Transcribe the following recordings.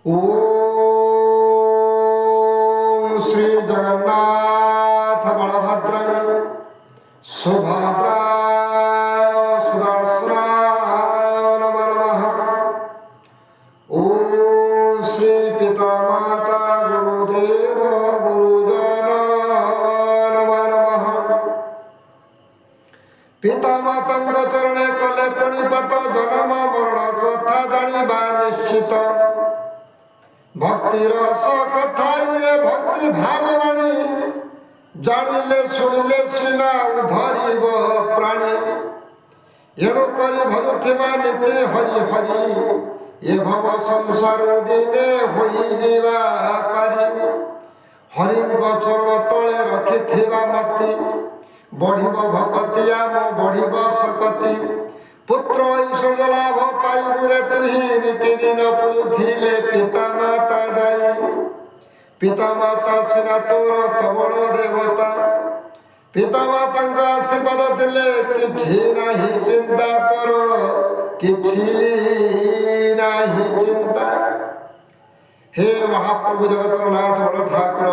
ओम श्री जगन्नाथ बलभद्र सुभद्राय सुदर्शनाय नमो नमः। ओम श्री पितामाता गुरुदेव गुरुजन नमो नमः। पितामातांग चरणे कले प्रणिपात जन्म मरण कथा जानिबा निश्चित। भक्ति रस कथा ये भक्ति भाववाणी जानिले शुणिले सिना उधरिब प्राणी। एणु करी भजुथिबा नित्य हरि हरि ये भव संसार दिने होई जीवा पारी। हरिंग चरण तले रखिथिबा मति बढ़िब भक्ति आम बढ़िब सकति। पुत्र ईश्वर लाभ पाइबुरे तुही नीति दिन पूजुथिले पिता माता जाई। पिता माता सिना तोर तबड़ देवता। पिता मातांक आशीर्वाद थिले किछि नाही चिंता तोर किछि नाही चिंता। हे महाप्रभु जगतर नाथ बड़ ठाकुर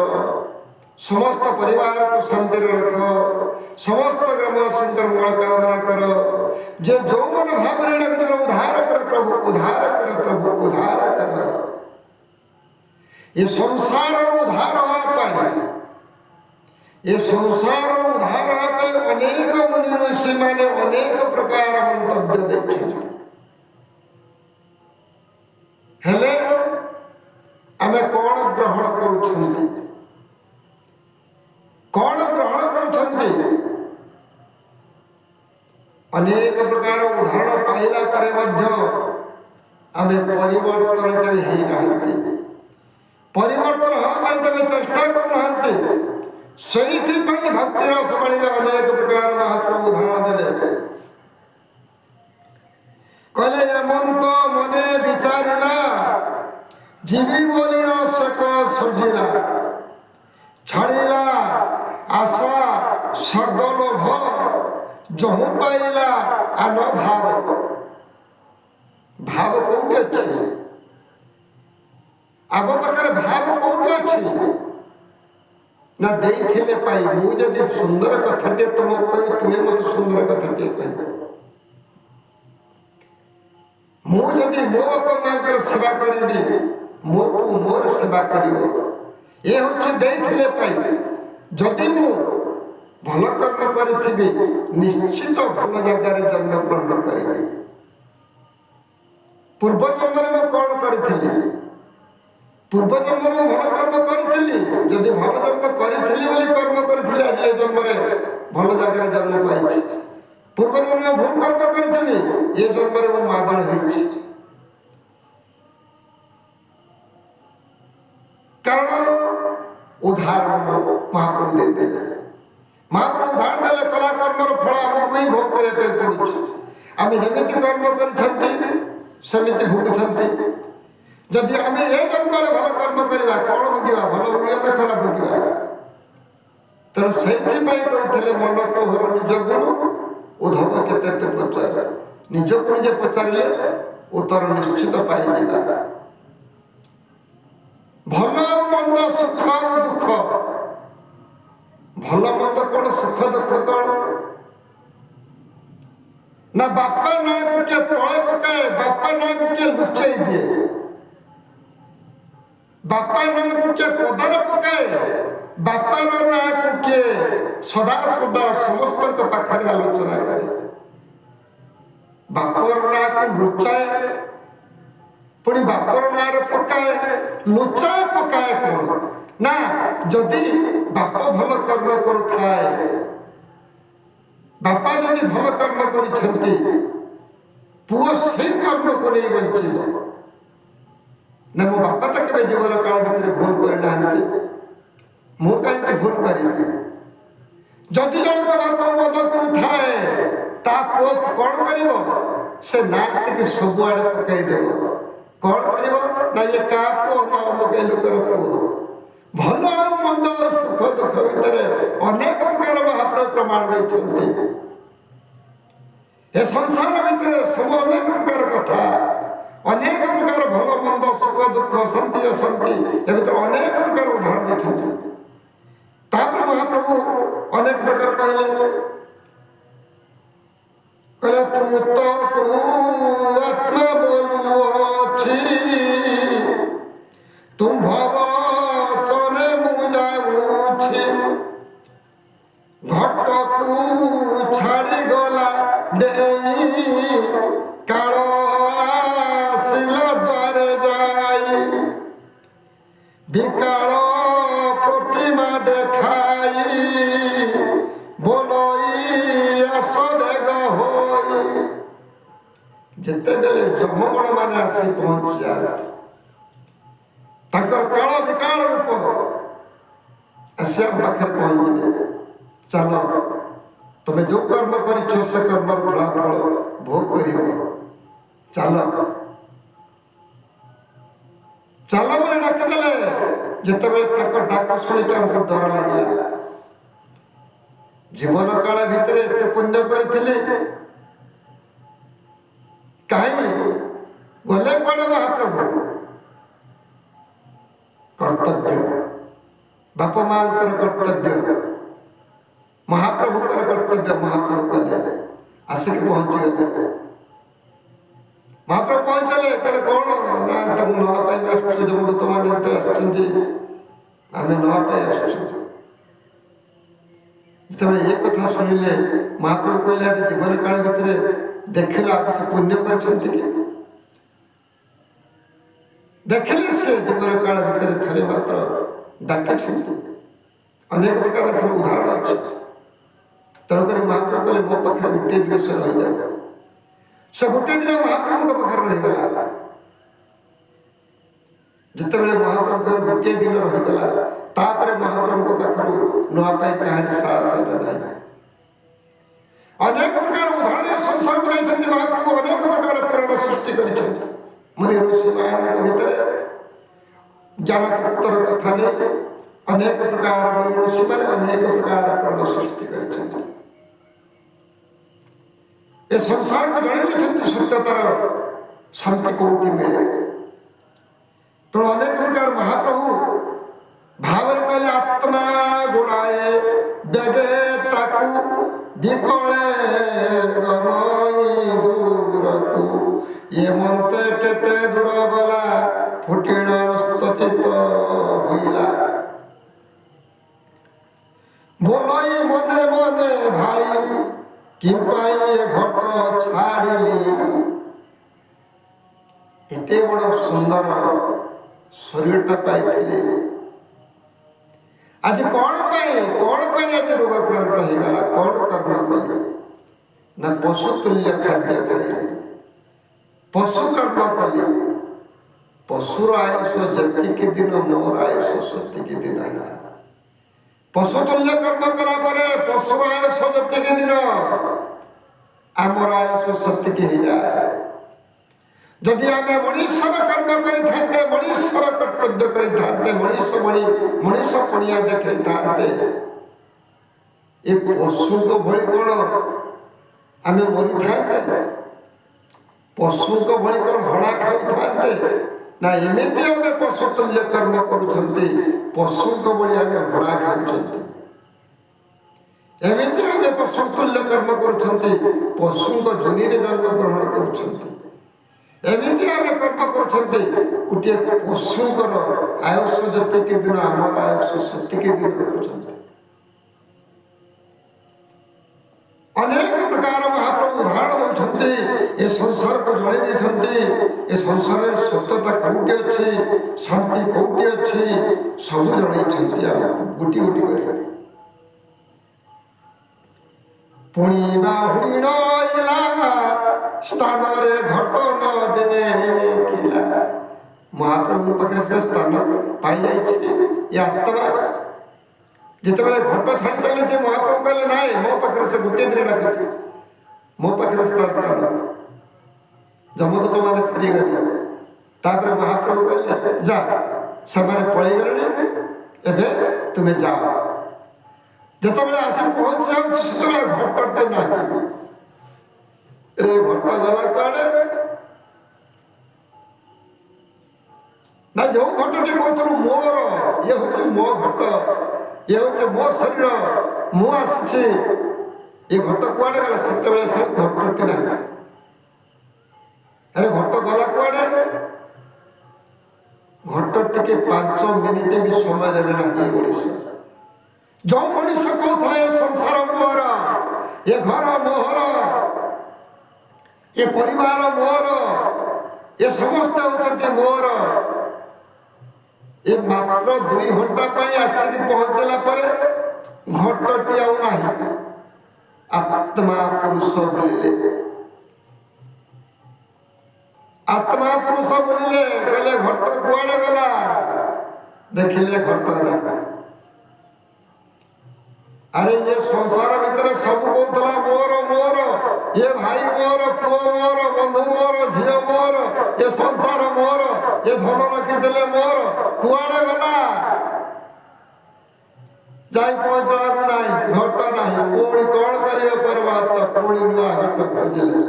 समस्त परिवार को शांति रख। समस्त ग्राम शंकर मंगल कामना कर। जे जो मन भाव उद्धार कर प्रभु उद्धार कर प्रभु उद्धार कर। ये संसार उद्धार ये संसार उद्धार अनेक मुनि ऋषि माने अनेक प्रकार मंतव्य देखे। हेले आमे कौन ग्रहण करुछंती कौन ग्रहण करुछंती। अनेक प्रकार उदाहरण पाइला परे मध्य आमे परिवर्तन केबे हेई नाहंती। परिवर्तन हो पाई तबे चेष्टा कर नाहंती। सहीथि पई भक्ति रस बणीरे अनेक प्रकार महाप्रभु उदाहरण देले। कहले एमंत मने विचारिला जीवी बोलिण सक सृजिला। छाड़िला आशा सर्वलोभ जहु पाइला आन भाव। भाव कोउटे अछि आब पाखरे भाव कोउटे अछि ना देइथिले पाई। मु जदि सुंदर कथाटे तुमको कहि तुमे मते सुंदर कथाटे कहि। मु जदि मो बापा मांकर सेवा करिबी मो पु मोर सेवा करिवो ये होछि देइथिले पाई। जदि मु भल कर्म करिथिबी निश्चित भल जगार जन्म ग्रहण करिबी। पूर्व जन्म में कौन करिथिली पूर्व जन्म में भल कर्म करिथिली। जदि भल जन्म करिथिली बोली कर्म करिथिली आज ए जन्म रे भल जगार जन्म पाइछि। पूर्व जन्म में भूल कर्म करिथिली ए जन्म रे मो मादण होइछि। कारण उदाहरण महाप्रभु देते महाप्रभु उदाहरण देले कला कर्मर फल आमको ही भोग करे पे पड़ुछि। आमे जेमिति कर्म करछंती सेमिति भोगछंती। जदि आमे ए जन्म रे भल कर्म करिवा कोन भोगिवा भल भोगिवा ना खराब भोगिवा। तर सेति पई कहिथिले मन तोहर निज गुरु उद्धव केते तो पचार निज को निज पचारले उत्तर निश्चित पाई जेबा। भल मंद सुख दुख भल मंद कौन सुख दुख कौन ना बापा ना के तले पकाए बापा ना के लुचाई दिए। बापा ना के पदार पकाए बापा ना के सदा सदा समस्त पाखरे आलोचना करे। बापर ना को लुचाए पुणी बापर ना पकाए लुचाए पकाए कौन ना। जदि बाप भल कर्म करुथाए बापा जदि भल कर्म करिछंती पुओ से कर्म को नहीं बंचिब ना। मो बापा तो केबे जीवन काल भितर भूल करे नाहंती मु काहे भूल करिबी। जदि जणक बाप मद करुथाए ता पुओ कोन करिवो से नाक के सब आड़े पकाई देबो। कौन करिवो ना ये का पुओ ना मके लोकर पुओ। भल और मंद सुख दुख भितर अनेक प्रकार महाप्रभु प्रमाण देछंती। ए संसार भितर सब अनेक प्रकार कथा अनेक प्रकार भल मंद सुख दुख ତୁମ୍ଭବ ଚରେ ମୁଁ ଯାଉଛି ଘଟକୁ ଛାଡ଼ି ଗଲା ଡେଇଁ କାଳ ଆସିଲା ଦ୍ୱାରେ ଯାଇ ବିକାଳ ପ୍ରତିମା ଦେଖାଇ ବୋଲଇ ଆସ ବେଗ ହୋଇ। ଯେତେବେଳେ ଯମଗଣ ମାନେ ଆସି ପହଞ୍ଚି ଯାଆନ୍ତି ତାଙ୍କର କାଳ ବିକାଳ ରୂପ ଆସି ଆମ ପାଖରେ ପହଞ୍ଚିବେ। ଚାଲ ତମେ ଯୋଉ କର୍ମ କରିଛ ସେ କର୍ମର ଫଳାଫଳ ଭୋଗ କରିବ, ଚାଲ ଚାଲ ବୋଲି ଡାକିଦେଲେ। ଯେତେବେଳେ ତାଙ୍କ ଡାକ ଶୁଣିକି ଆମକୁ ଡର ଲାଗିଲା। ଜୀବନ କାଳ ଭିତରେ ଏତେ ପୁଣ୍ୟ କରିଥିଲି, କାହିଁ ଗଲେ କୁଆଡେ ମହାପ୍ରଭୁ? କର୍ତ୍ତବ୍ୟ, ବାପା ମାଙ୍କର କର୍ତ୍ତବ୍ୟ, ମହାପ୍ରଭୁଙ୍କର କର୍ତ୍ତବ୍ୟ ମହାପ୍ରଭୁ କଲେ। ଆସିକି ପହଞ୍ଚିଗଲେ। ମହାପ୍ରଭୁ ପହଞ୍ଚିଲେ କହିଲେ କଣ ନା ତାକୁ ନବା ପାଇଁ ଆସୁଛୁ, ଯମଦୂତ ମାନେ ଆସିଛନ୍ତି, ଆମେ ନବା ପାଇଁ ଆସୁଛୁ। ଯେତେବେଳେ ଏ କଥା ଶୁଣିଲେ ମହାପ୍ରଭୁ କହିଲେ ଆଜି ଜୀବନ କାଳ ଭିତରେ ଦେଖିଲେ ଆଉ କିଛି ପୁଣ୍ୟ କରିଛନ୍ତି କି? ଦେଖିଲେ ସେ ଜୀବନ କାଳ ଭିତରେ ଥରେ ମାତ୍ର ଡାକିଛନ୍ତି। ଅନେକ ପ୍ରକାର ଏଥର ଉଦାହରଣ ଅଛି। ତେଣୁକରି ମହାପ୍ରଭୁ କହିଲେ ମୋ ପାଖରେ ଗୋଟିଏ ଦିନ ସେ ରହିଯାଉ। ସେ ଗୋଟିଏ ଦିନ ମହାପ୍ରଭୁଙ୍କ ପାଖରେ ରହିଗଲା। ଯେତେବେଳେ ମହାପ୍ରଭୁଙ୍କର ଗୋଟିଏ ଦିନ ରହିଗଲା ତାପରେ ମହାପ୍ରଭୁଙ୍କ ପାଖରୁ ନବା ପାଇଁ କାହାରି ସାହସ ହେଲା ନାହିଁ। ଅନେକ ପ୍ରକାର ଉଦାହରଣ ସଂସାରକୁ ଦେଇଛନ୍ତି ମହାପ୍ରଭୁ। ଅନେକ ପ୍ରକାର ପୁରାଣ ସୃଷ୍ଟି କରିଛନ୍ତି। ମୁନି ଋଷି ମାନଙ୍କ ଭିତରେ ଜ୍ଞାନ ତତ୍ତ୍ୱର କଥା ନେଇ ଅନେକ ପ୍ରକାର ମୁନି ଋଷିମାନେ ଅନେକ ପ୍ରକାର ପୁରାଣ ସୃଷ୍ଟି କରିଛନ୍ତି। ଏ ସଂସାରକୁ ଜଣେଇ ଦେଇଛନ୍ତି ସତ୍ୟତାର ଶାନ୍ତି କୋଉଠି ମିଳେ। ତେଣୁ ଅନେକ ପ୍ରକାର ମହାପ୍ରଭୁ ଭାବରେ କହିଲେ ଆତ୍ମା ଗୋଡ଼ାଏ ବେଗେ ତାକୁ ବିକଳେ ଗମଇ ଦୂରକୁ ଏ ମନ୍ତେ କେତେ ଦୂର ଗଲା ଫୁଟିଣ ସ୍ତତିତ ହୋଇଲା। ବୋଲଇ ମନେ ମନେ ଭାଇ କିମ୍ପାଇଁ ଏ ଘଟ ଛାଡ଼ିଲି। ଏତେ ବଡ଼ ସୁନ୍ଦର ଶରୀରଟା ପାଇଥିଲେ, ଆଜି କଣ ପାଇଁ ଆଜି ରୋଗାକ୍ରାନ୍ତ ହେଇଗଲା? କଣ କର୍ମ କଲେ ନା ପଶୁ ତୁଲ୍ୟ ଖାଦ୍ୟ ଖାଇଲେ, ପଶୁ କର୍ମ କଲେ। ପଶୁର ଆୟୁଷ ଯେତିକି ଦିନ ମୋର ଆୟୁଷ ସେତିକି ଦିନ ହେଲା। ପଶୁ ତୁଲ୍ୟ କର୍ମ କଲା ପରେ ପଶୁର ଆୟୁଷ ଯେତିକି ଦିନ ଆମର ଆୟୁଷ ସେତିକି ହେଇଯାଏ। ଯଦି ଆମେ ମଣିଷର କର୍ମ କରିଥାନ୍ତେ, ମଣିଷର କର୍ତ୍ତବ୍ୟ କରିଥାନ୍ତେ, ମଣିଷ ପଣିଆ ଦେଖେଇଥାନ୍ତେ, ଏ ପଶୁଙ୍କ ଭଳି କଣ ଆମେ ମରିଥାନ୍ତେ? ପଶୁଙ୍କ ଭଳି କଣ ହଣା ଖାଉଥାନ୍ତେ? ନା ଏମିତି ଆମେ ପଶୁ ତୁଲ୍ୟ କର୍ମ କରୁଛନ୍ତି, ପଶୁଙ୍କ ଭଳି ଆମେ ହଣା ଖାଉଛନ୍ତି। ଏମିତି ଆମେ ପଶୁ ତୁଲ୍ୟ କର୍ମ କରୁଛନ୍ତି, ପଶୁଙ୍କ ଯୋନିରେ ଜନ୍ମ ଗ୍ରହଣ କରୁଛନ୍ତି। ଏମିତି ଆମେ କର୍ମ କରୁଛନ୍ତି, ଗୋଟିଏ ପଶୁଙ୍କର ଆୟୁଷ ଯେତିକି ଦିନ ଆମର ଆୟୁଷ ସେତିକି ଦିନ ରଖୁଛନ୍ତି। ଅନେକ ପ୍ରକାର ମହାପ୍ରଭୁ ଉଦାହରଣ ଦେଉଛନ୍ତି। ଏ ସଂସାରକୁ ଜଣେଇ ଦେଇଛନ୍ତି ଏ ସଂସାରରେ ସତ୍ୟତା କୋଉଠି ଅଛି, ଶାନ୍ତି କୋଉଠି ଅଛି, ସବୁ ଜଣେଇଛନ୍ତି ଆମକୁ ଗୋଟି ଗୋଟି କରି। ପୁଣି ବାହୁଡ଼ି ନଇଲା ସ୍ଥାନରେ ଘଟ ନ ଦେଖିଲା। ମହାପ୍ରଭୁଙ୍କ ପାଖରେ ସେ ସ୍ଥାନ ପାଇଯାଇଛି ଏ ଆତ୍ମା। ଯେତେବେଳେ ଘଟ ଛାଡ଼ିଦେଲେ ଯେ ମହାପ୍ରଭୁ କହିଲେ ନାଇଁ ମୋ ପାଖରେ ସେ ଗୋଟିଏ ଦିନ ଡାକିଛି, ମୋ ପାଖରେ ସ୍ଥାନ। ଯମଦୂତ ମାନେ ଫେରିଗଲେ। ତାପରେ ମହାପ୍ରଭୁ କହିଲେ ଯା, ସେମାନେ ପଳେଇଗଲେଣି, ଏବେ ତୁମେ ଯାଅ। ଯେତେବେଳେ ଆସି ପହଞ୍ଚି ଯାଉଛି ସେତେବେଳେ ଘଟଟେ ନାହିଁ। ରେ ଘଟ ଗଲା କୁଆଡେ? ନା ଯୋଉ ଘଟଟି କହୁଥିଲୁ ମୋର, ଇଏ ହଉଛି ମୋ ଘଟ, ଇଏ ହଉଛି ମୋ ଶରୀର, ମୁଁ ଆସିଛି, ଏ ଘଟ କୁଆଡେ ଗଲା? ସେତେବେଳେ ସେ ଘଟଟି ନାହିଁ। ଆରେ ଘଟ ଗଲା କୁଆଡେ? ଟିକେ 5 ମିନିଟ ବି ସମୟ ଦେଲେ ନାହିଁ ମଣିଷ। ଯୋଉ ମଣିଷ କହୁଥିଲେ ଏ ସଂସାର ମୋର, ଏ ଘର ମୋର, ଏ ପରିବାର ମୋର, ଏ ସମସ୍ତେ ହଉଛନ୍ତି ମୋର, ଏ ମାତ୍ର 2 ଘଣ୍ଟା ପାଇଁ ଆସିକି ପହଞ୍ଚିଲା ପରେ ଘଟଟି ଆଉ ନାହିଁ। ଆତ୍ମା ପୁରୁଷ ବୋଲିଲେ, ଆତ୍ମା ପୁରୁଷ ବୋଲିଲେ, କହିଲେ ଘଟ କୁଆଡେ ଗଲା? ଦେଖିଲେ ଘଟ ନାହିଁ। ଆରେ ଏ ସଂସାର ଭିତରେ ସବୁ କହୁଥିଲା ମୋର ମୋର, ଏ ଭାଇ ମୋର, ପୁଅ ମୋର, ବନ୍ଧୁ ମୋର, ଝିଅ ମୋର, ଏ ସଂସାର ମୋର, ଏ ଧନ ରଖିଥିଲେ ମୋର, କୁଆଡେ ଗଲା? ଯାଇ ପହଞ୍ଚିବାକୁ ନାହିଁ, ଘଟ ନାହିଁ। ପୁଣି କଣ କରିବେ ପରମାତ୍ମା? ପୁଣି ନୂଆ ଘଟ ଖୋଜିଲେ।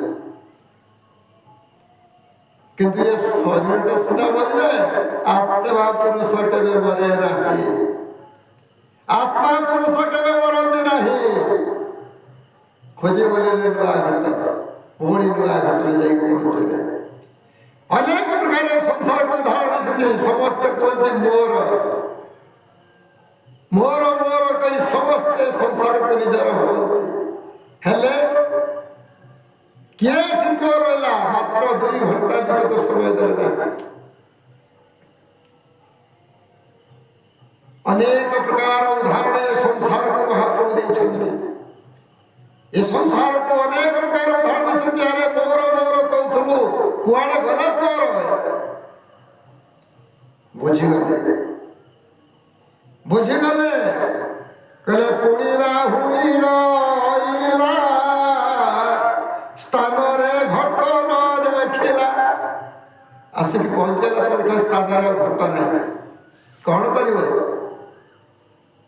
କିନ୍ତୁ ଏ ଶରୀରଟା ସିନା ମରିଯାଏ, ଆତ୍ମା ପୁରୁଷ କେବେ ମରେ ନାହିଁ। ଆତ୍ମା ପୁରୁଷ କେବେ ମରନ୍ତି ନାହିଁ। ଖୋଜି ବୋଲିଲେ ନୂଆ ଘଟ, ପୁଣି ନୂଆ ଘଟରେ ଯାଇ ପହଞ୍ଚିଲେ। ଅନେକ ପ୍ରକାର ସଂସାରକୁ ଉଦାହରଣ ଦେଇଛନ୍ତି। ସମସ୍ତେ କୁହନ୍ତି ମୋର ମୋର ମୋର କହି ସମସ୍ତେ ସଂସାରକୁ ନିଜର ହୁଅନ୍ତି। ହେଲେ କିଏ ଠିକ ରହିଲା? ମାତ୍ର 2 ଘଣ୍ଟା ବିଗତ ସମୟ ଦେଲେ ନାହିଁ। ଅନେକ ପ୍ରକାର ଉଦାହରଣ ଏ ସଂସାରକୁ ମହାପ୍ରଭୁ ଦେଇଛନ୍ତି। ଏ ସଂସାରକୁ ଅନେକ ପ୍ରକାର ଉଦାହରଣ ଦେଇଛନ୍ତି। ଆରେ ମୋର ମୋର କହୁଥିଲୁ, କୁଆଡେ ଗଲା ତୋର? ବୁଝିଗଲେ, ବୁଝିଗଲେ। କହିଲେ ପୁଣିବା ହୁଡ଼ିଣ ସ୍ଥାନରେ ଘଟ ନ ଦେଖିଲା। ଆସିକି ପହଞ୍ଚିଲା ପରେ ଦେଖିଲା ସ୍ଥାନରେ ଘଟ ନାହିଁ। କଣ କରିବ?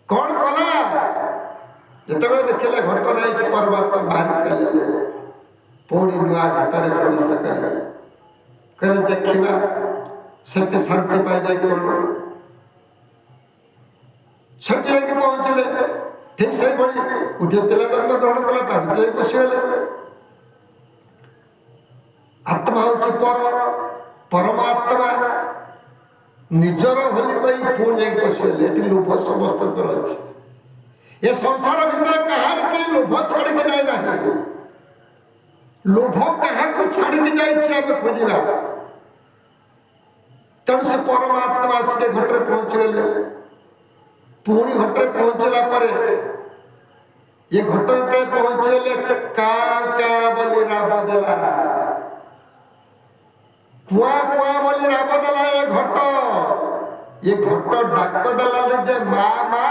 କଣ କଲା? ଯେତେବେଳେ ଦେଖିଲେ ଘଟ ନାହିଁ, ସେ ପରମାତ୍ମା ବାହାରି ଚାଲିଲେ। ପୁଣି ନୂଆ ଘଟରେ ପ୍ରବେଶ କଲେ। କହିଲେ ଦେଖିବା ସେଠି ଶାନ୍ତି ପାଇବେ କଣ? ସେଠି ଯାଇକି ପହଞ୍ଚିଲେ। ଠିକ ସେଇଭଳି ଗୋଟିଏ ପିଲା ଜନ୍ମ ଗ୍ରହଣ କଲା, ତା ଭିତରେ ଯାଇ ପଶିଗଲେ। ଆତ୍ମା ହଉଛି ପରମାତ୍ମା ନିଜର ବୋଲି କହି ପୁଣି ଯାଇକି ପଶିଗଲେ। ଏଠି ଲୋଭ ସମସ୍ତଙ୍କର ଅଛି। ଏ ସଂସାର ଭିତରେ କାହାର କେହି ଲୋଭ ଛାଡ଼ିକି ଯାଇ ନାହିଁ। ଲୋଭ କାହାକୁ ଛାଡ଼ିକି ଯାଇଛି ଆମେ ଖୋଜିବା। ତେଣୁ ସେ ପରମାତ୍ମା ଆସିଲେ ଘଟରେ ପହଞ୍ଚିଗଲେ। ପୁଣି ଘଟରେ ପହଞ୍ଚିଲା ପରେ ଏ ଘଟରେ ପହଞ୍ଚିଗଲେ। କାଁ କାଁ ବୋଲି ରାବ ଦେଲା, କୁଆ କୁଆ ବୋଲି ରାବ ଦେଲା। ଏ ଘଟ ଡାକ ଦେଲାନି ଯେ ମା ମା,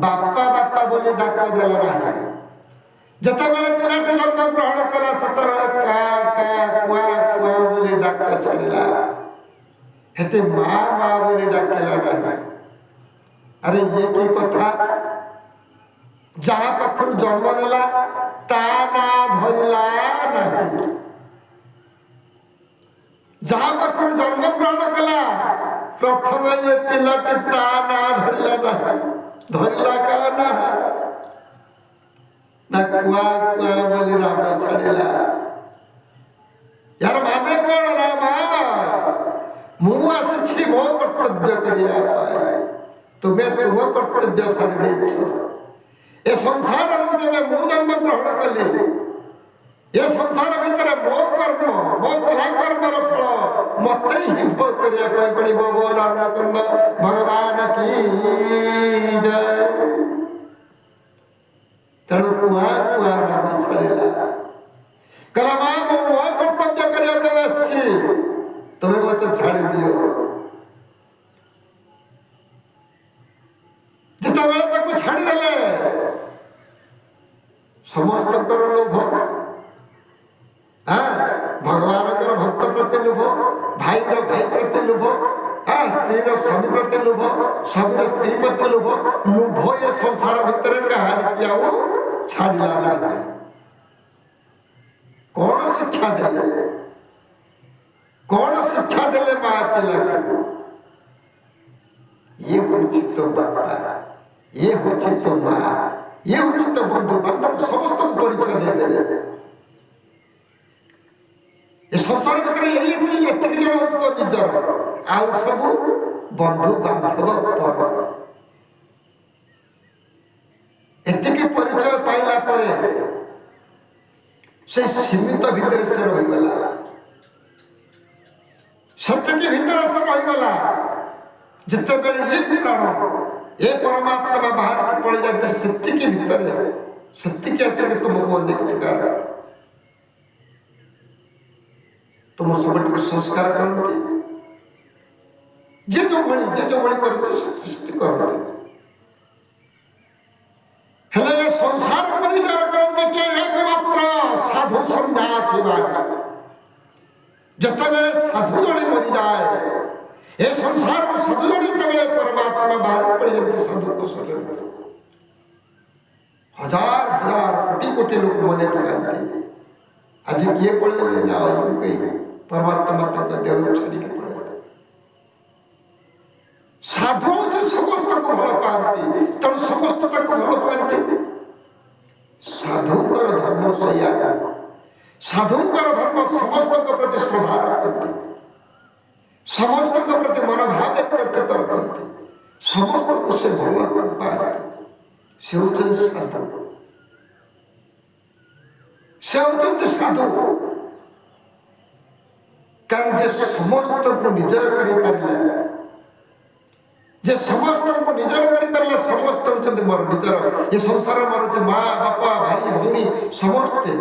ବାପା ବାପା ବୋଲି ଡାକ ଦେଲା ନାହିଁ। ଯେତେବେଳେ ପିଲାଟି ଜନ୍ମ ଗ୍ରହଣ କଲା, ସେତେବେଳେ କାଁ କାଁ କୁଆ କୁଆ ବୋଲି ଡାକ ଛାଡ଼ିଲା। ହେଠି ମା ମା ବୋଲି ଡାକିଲା ନାହିଁ। ଆରେ ଇଏ କି କଥା? ଯାହା ପାଖରୁ ଜନ୍ମ ନେଲା ତା ନାଁ ଧରିଲା ନାହିଁ। ଯାହା ପାଖରୁ ଜନ୍ମ ଗ୍ରହଣ କଲା, ପ୍ରଥମେ ଏ ପିଲାଟି ତା ନାଁ ଧରିଲା ନାହିଁ। ଧରିଲା କାହା ନାଁ? ନା କୁଆ କୁଆ ବୋଲି ରାମ ଛାଡ଼ିଲା। यार ମାନେ କଣ? ନା ମା ମୁଁ ଆସିଛି ମୋ କର୍ତ୍ତବ୍ୟ କରିବା ପାଇଁ, ତୁମେ ତୁମ କର୍ତ୍ତବ୍ୟ ସାରି ଦେଇଛ। ଏ ସଂସାରରେ ଯେତେବେଳେ ମୁଁ ଜନ୍ମ ଗ୍ରହଣ କଲି, ଏ ସଂସାର ଭିତରେ ମୋ କର୍ମ, ମୋ କଲା କର୍ମର ଫଳ ମତେ ହିଁ ଭୋଗ କରିବା ପାଇଁ ପଡ଼ିବ। ବୋଲ ଅନ୍ନପୂର୍ଣ୍ଣ ଭଗବାନ କି ଜୟ। ତେଣୁ କୁଆ କୁଆ ରାମ ଛାଡ଼ିଲା। କହିଲା ମା ମୁଁ ମୋ କର୍ତ୍ତବ୍ୟ କରିବା ପାଇଁ ଆସିଛି, ତମେ ମତେ ଛାଡ଼ି ଦିଅ। ଯେତେବେଳେ ତାକୁ ଛାଡ଼ିଦେଲେ, ସମସ୍ତଙ୍କର ଲୋଭ, ଭଗବାନଙ୍କର ଭକ୍ତ ପ୍ରତି ଲୋଭ, ଭାଇର ଭାଇ ପ୍ରତି ଲୋଭ, ସ୍ତ୍ରୀର ସ୍ୱାମୀ ପ୍ରତି ଲୋଭ, ସ୍ୱାମୀର ସ୍ତ୍ରୀ ପ୍ରତି ଲୋଭ। ଲୋଭ ଏ ସଂସାର ଭିତରେ କାହାରିକି ଆଉ ଛାଡ଼ିଲା ନାହିଁ। କଣ ଶିକ୍ଷା ଦେଲେ? କଣ ଶିକ୍ଷା ଦେଲେ ମା ପିଲାକୁ? ଇଏ ହଉଛି ତ ବାପା, ଇଏ ହଉଛି ତ ମା, ଇଏ ହଉଛି ତ ବନ୍ଧୁ ବାନ୍ଧବ, ସମସ୍ତଙ୍କୁ ପରିଚୟ ଦେଇଦେଲେ। ଏ ସଂସାର ଭିତରେ ଏତିକି ଜଣ ହଉଛି ତ ନିଜର, ଆଉ ସବୁ ବନ୍ଧୁ ବାନ୍ଧବ ପର। ଏତିକି ପରିଚୟ ପାଇଲା ପରେ ସେ ସୀମିତ ଭିତରେ ସେ ରହିଗଲା, ସେତିକି ଭିତରେ ସେ ରହିଗଲା। ଯେତେବେଳେ ଏ ପ୍ରାଣ ଏ ପରମାତ୍ମା ବାହାରକୁ ପଳେଇ ଯାଆନ୍ତି ସେତିକି ଭିତରେ ସେତିକି ଆସିକି ତୁମକୁ ଅନେକ ପ୍ରକାର ତୁମ ସବୁଟିକୁ ସଂସ୍କାର କରନ୍ତି। ଯେ ଯୋଉଭଳି କରନ୍ତି ସେତିକି କରନ୍ତି। ହେଲେ ଏ ସଂସାରକୁ ନିଜର କରନ୍ତି କିଏ? ଏକମାତ୍ର ସାଧୁ ସନ୍ନ୍ୟାସୀ ମାନେ। ଯେତେବେଳେ ସାଧୁ ଜଣେ ମରିଯାଏ, ଏ ସଂସାରରୁ ସାଧୁ ଜଣେ ଯେତେବେଳେ ପରମାତ୍ମା ବାହାରକୁ ପଡ଼ିଯାନ୍ତି ସାଧୁ କୋଶରେ ହଜାର ହଜାର କୋଟି କୋଟି ଲୋକ ମନେ ପକାନ୍ତି ଆଜି କିଏ ପଳେଇଲେ ନା ଆଜି କହି ପରମାତ୍ମା ତାଙ୍କ ଦେହରୁ ଛାଡ଼ିକି ପଳେଇଲେ। ସାଧୁ ହଉଛି ସମସ୍ତଙ୍କୁ ଭଲ ପାଆନ୍ତି, ତେଣୁ ସମସ୍ତ ତାକୁ ଭଲ ପାଆନ୍ତି। ସାଧୁଙ୍କର ଧର୍ମ ସେଇଆ। ସାଧୁଙ୍କର ଧର୍ମ ସମସ୍ତଙ୍କ ପ୍ରତି ଶ୍ରଦ୍ଧା ରଖନ୍ତି, ସମସ୍ତଙ୍କ ପ୍ରତି ମନୋଭାବ ଏକତ୍ରିତ ରଖନ୍ତି, ସମସ୍ତଙ୍କୁ ସେ ଭଲ ପାଆନ୍ତି। ସେ ହେଉଛନ୍ତି ସାଧୁ, ସେ ହେଉଛନ୍ତି ସାଧୁ। କାରଣ ଯେ ସମସ୍ତଙ୍କୁ ନିଜର କରିପାରିଲେ, ଯେ ସମସ୍ତଙ୍କୁ ନିଜର କରିପାରିଲେ, ସମସ୍ତେ ହେଉଛନ୍ତି ମୋର ନିଜର। ଏ ସଂସାର ମୋର ହେଉଛି ମା ବାପା ଭାଇ ଭଉଣୀ ସମସ୍ତେ।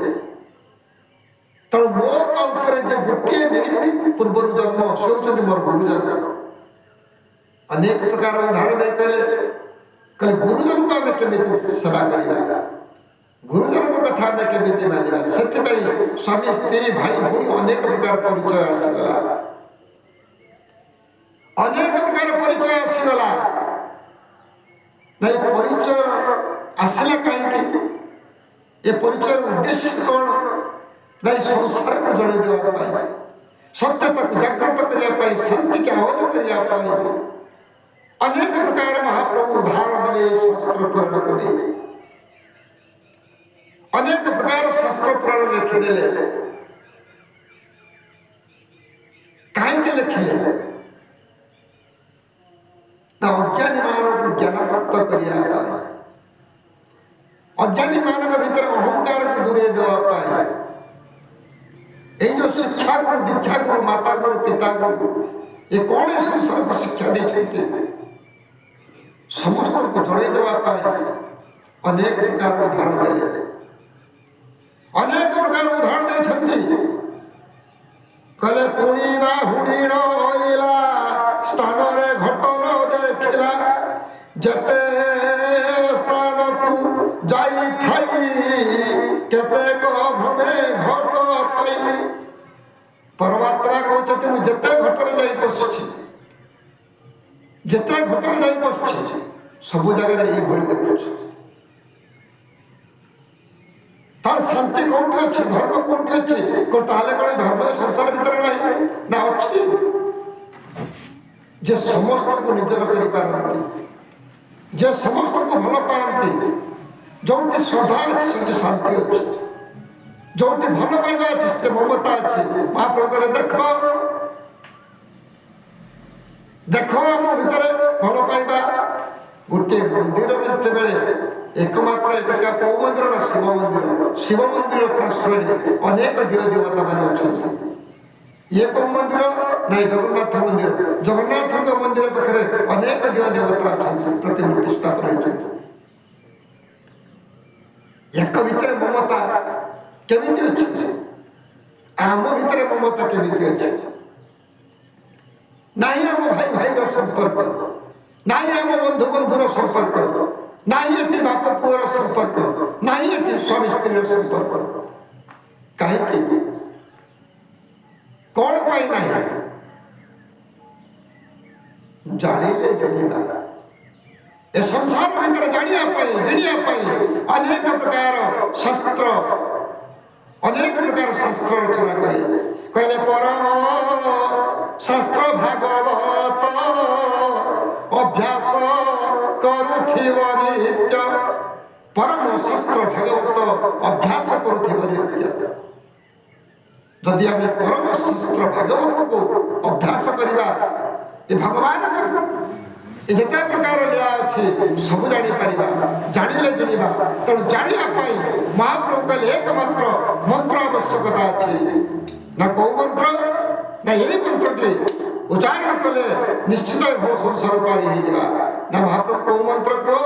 ତେଣୁ ମୋ ଉପରେ ଯେ ଗୋଟିଏ ମିନିଟ୍ ପୂର୍ବରୁ ଜନ୍ମ ସେ ହେଉଛନ୍ତି ମୋର ଗୁରୁଜନ। ଅନେକ ପ୍ରକାର ଉଦାହରଣ ଦେଇ କହିଲେ ଗୁରୁଜନକୁ ଆମେ କେମିତି ସେବା କରିବା, ଗୁରୁଜନଙ୍କ କଥା ଆମେ କେମିତି ମାନିବା। ସେଥିପାଇଁ ସ୍ୱାମୀ ସ୍ତ୍ରୀ ଭାଇ ଭଉଣୀ ଅନେକ ପ୍ରକାର ପରିଚୟ ଆସିଗଲା, ଅନେକ ପ୍ରକାର ପରିଚୟ ଆସିଗଲା। ନାଇଁ ପରିଚୟ ଆସିଲା କାହିଁକି? ଏ ପରିଚୟର ଉଦ୍ଦେଶ୍ୟ କ'ଣ? ନାଇଁ ସଂସାରକୁ ଜଣେଇ ଦେବା ପାଇଁ, ସତ୍ୟତାକୁ ଜାଗ୍ରତ କରିବା ପାଇଁ, ଶାନ୍ତିକୁ ଆହ୍ୱାନ କରିବା ପାଇଁ ଅନେକ ପ୍ରକାର ମହାପ୍ରଭୁ ଉଦାହରଣ ଦେଲେ। ଶାସ୍ତ୍ର ପୁରାଣକୁ ନେଇ ଅନେକ ପ୍ରକାର ଶାସ୍ତ୍ର ପୁରାଣ ଲେଖିଦେଲେ। କାହିଁକି ଲେଖିଲେ? ନା ଅଜ୍ଞାନୀ ମାନଙ୍କୁ ଜ୍ଞାନ ପ୍ରାପ୍ତ କରିବା ପାଇଁ, ଅଜ୍ଞାନୀ ମାନଙ୍କ ଭିତରେ ଅହଙ୍କାରକୁ ଦୂରେଇ ଦେବା ପାଇଁ। এই যে শিক্ষা গুরু দীক্ষা গুরু মাতা গুরু পিতা গুরু এ কোন সংসারକୁ ଶିକ୍ଷା ଦେଇଛନ୍ତି ସମସ୍ତଙ୍କୁ ଜଣେଇ ଦେବା ପାଇଁ ଅନେକ ପ୍ରକାର ଉଦାହରଣ ଦେଲେ, ଅନେକ ପ୍ରକାର ଉଦାହରଣ ଦେଇଛନ୍ତି। କହିଲେ ପୁଣିବା ହୁଡ଼ିଣ ହୋଇଲା ସ୍ଥାନରେ ଘଟନ ଦେଖିଲା, ଯେତେ ସ୍ଥାନକୁ ଯାଇଥାଇ କେତେକ ଭ୍ରମେ ଘଟ ପାଇ। ପରମାତ୍ମା କହୁଛନ୍ତି ମୁଁ ଯେତେ ଘଟରେ ଯାଇ ବସିଛି, ଯେତେ ଘଟରେ ଯାଇ ବସିଛି ସବୁ ଜାଗାରେ ଏଇଭଳି ଦେଖୁଛି। ତାର ଶାନ୍ତି କୋଉଠି ଅଛି, ଧର୍ମ କୋଉଠି ଅଛି? ତାହେଲେ କଣ ଧର୍ମ ସଂସାର ଭିତରେ ନାହିଁ? ନା ଅଛି। ଯେ ସମସ୍ତଙ୍କୁ ନିଜର କରିପାରନ୍ତି, ଯେ ସମସ୍ତଙ୍କୁ ଭଲ ପାଆନ୍ତି, ଯୋଉଠି ଶ୍ରଦ୍ଧା ଅଛି ସେଠି ଶାନ୍ତି ଅଛି, ଯୋଉଠି ଭଲ ପାଇବା ଅଛି ସେ ମମତା ଅଛି। ମହାପ୍ରଭୁ କହିଲେ ଦେଖ ଦେଖ ଆମ ଭିତରେ ଭଲ ପାଇବା। ଗୋଟିଏ ମନ୍ଦିରରେ ଯେତେବେଳେ ଏକମାତ୍ର ଏଟା କୋଉ ମନ୍ଦିର? ନା ଶିବ ମନ୍ଦିର। ଶିବ ମନ୍ଦିର ପାର୍ଶ୍ୱରେ ଅନେକ ଦେବ ଦେବତା ମାନେ ଅଛନ୍ତି। ଇଏ କୋଉ ମନ୍ଦିର? ନାଇଁ ଜଗନ୍ନାଥ ମନ୍ଦିର। ଜଗନ୍ନାଥଙ୍କ ମନ୍ଦିର ପାଖରେ ଅନେକ ଦେବ ଦେବତା ଅଛନ୍ତି, ପ୍ରତିମୂର୍ତ୍ତି ସ୍ଥାପନ ହୋଇଛନ୍ତି। ଏକ ଭିତରେ ମମତା କେମିତି ଅଛି? ଆମ ଭିତରେ ମମତା କେମିତି ଅଛି? ନାହିଁ ଆମ ଭାଇ ଭାଇର ସମ୍ପର୍କ, ନାହିଁ ଆମ ବନ୍ଧୁ ବନ୍ଧୁର ସମ୍ପର୍କ, ନାହିଁ ଏଠି ବାପ ପୁଅର ସମ୍ପର୍କ, ନାହିଁ ଏଠି ସ୍ୱାମୀ ସ୍ତ୍ରୀର ସମ୍ପର୍କ। କାହିଁକି? କଣ ପାଇଁ ନାହିଁ? ଜାଣିଲେ ଜାଣିବା। ଏ ସଂସାର ଭିତରେ ଜାଣିବା ପାଇଁ ଜିଣିବା ପାଇଁ ଅନେକ ପ୍ରକାର ଶାସ୍ତ୍ର, ଅନେକ ପ୍ରକାର ଶାସ୍ତ୍ର ରଚନା କଲେ। କହିଲେ ପରମ ଶାସ୍ତ୍ର ଭାଗବତ ଅଭ୍ୟାସ କରୁଥିବ ନିତ୍ୟ। ପରମ ଶାସ୍ତ୍ର ଭାଗବତ ଅଭ୍ୟାସ କରୁଥିବ ନିତ୍ୟ। ଯଦି ଆମେ ପରମ ଶାସ୍ତ୍ର ଭାଗବତକୁ ଅଭ୍ୟାସ କରିବା ଏ ଭଗବାନ ଯେତେ ପ୍ରକାର ଲୀଳା ଅଛି ସବୁ ଜାଣିପାରିବା, ଜାଣିଲେ ଜିଣିବା। ତେଣୁ ଜାଣିବା ପାଇଁ ମହାପ୍ରଭୁ କହିଲେ ଏକମାତ୍ର ମନ୍ତ୍ର ଆବଶ୍ୟକତା ଅଛି। ନା କୋଉ ମନ୍ତ୍ର? ନା ଏଇ ମନ୍ତ୍ରଟି ଉଚ୍ଚାରଣ କଲେ ନିଶ୍ଚିତ ଭବ ସଂସାର ପାରି ହେଇଯିବା। ନା ମହାପ୍ରଭୁ କୋଉ ମନ୍ତ୍ର କୁହ?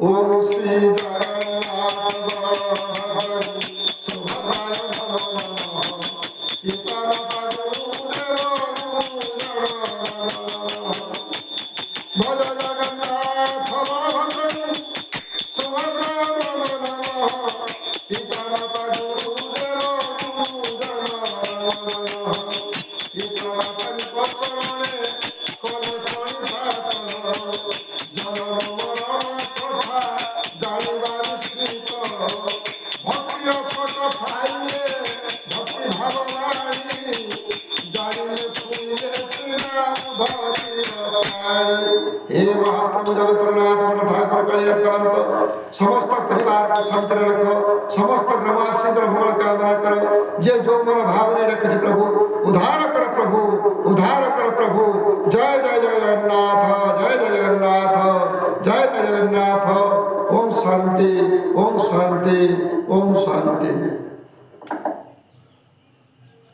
ଓମ୍ ଶ୍ରୀ समस्त परिवार को शांति रखो, समस्त ग्रामवासी मंगल कामना करो। जे जो मन भावने रखी प्रभु उद्धार